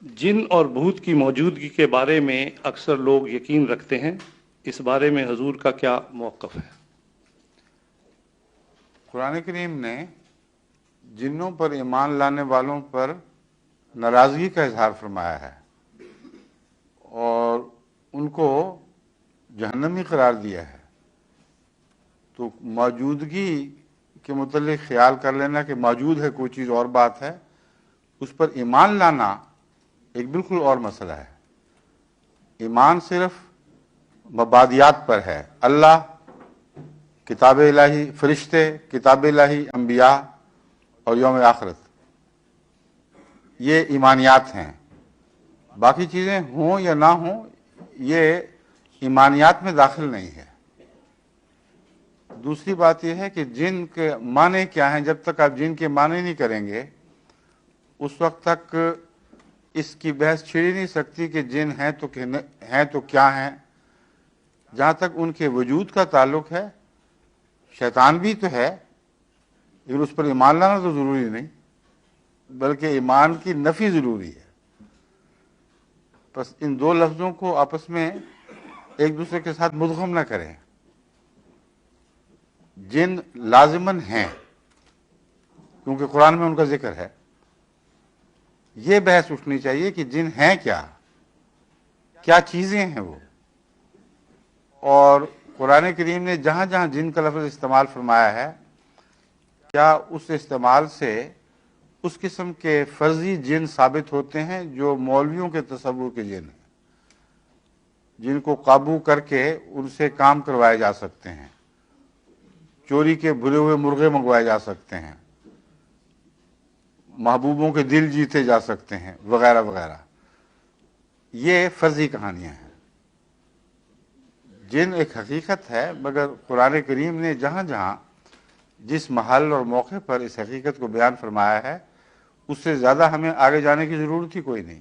جن اور بھوت کی موجودگی کے بارے میں اکثر لوگ یقین رکھتے ہیں، اس بارے میں حضور کا کیا موقف ہے؟ قرآن کریم نے جنوں پر ایمان لانے والوں پر ناراضگی کا اظہار فرمایا ہے اور ان کو جہنمی قرار دیا ہے، تو موجودگی کے متعلق خیال کر لینا کہ موجود ہے کوئی چیز اور بات ہے، اس پر ایمان لانا ایک بالکل اور مسئلہ ہے۔ ایمان صرف مبادیات پر ہے، اللہ، کتاب الہی، فرشتے، کتاب الہی، انبیاء اور یوم آخرت، یہ ایمانیات ہیں۔ باقی چیزیں ہوں یا نہ ہوں، یہ ایمانیات میں داخل نہیں ہے۔ دوسری بات یہ ہے کہ جن کے معنی کیا ہیں، جب تک آپ جن کے معنی نہیں کریں گے اس وقت تک اس کی بحث چھڑ ہی نہیں سکتی کہ جن ہیں تو کیا ہیں۔ جہاں تک ان کے وجود کا تعلق ہے، شیطان بھی تو ہے، لیکن اس پر ایمان لانا تو ضروری نہیں، بلکہ ایمان کی نفی ضروری ہے۔ بس ان دو لفظوں کو آپس میں ایک دوسرے کے ساتھ مدغم نہ کریں۔ جن لازماً ہیں کیونکہ قرآن میں ان کا ذکر ہے، یہ بحث اٹھنی چاہیے کہ جن ہیں کیا چیزیں ہیں وہ، اور قرآن کریم نے جہاں جہاں جن کا لفظ استعمال فرمایا ہے، کیا اس استعمال سے اس قسم کے فرضی جن ثابت ہوتے ہیں جو مولویوں کے تصور کے جن ہیں، جن کو قابو کر کے ان سے کام کروائے جا سکتے ہیں، چوری کے بھرے ہوئے مرغے منگوائے جا سکتے ہیں، محبوبوں کے دل جیتے جا سکتے ہیں، وغیرہ وغیرہ۔ یہ فرضی کہانیاں ہیں۔ جن ایک حقیقت ہے، مگر قرآن کریم نے جہاں جہاں جس محل اور موقع پر اس حقیقت کو بیان فرمایا ہے، اس سے زیادہ ہمیں آگے جانے کی ضرورت ہی کوئی نہیں۔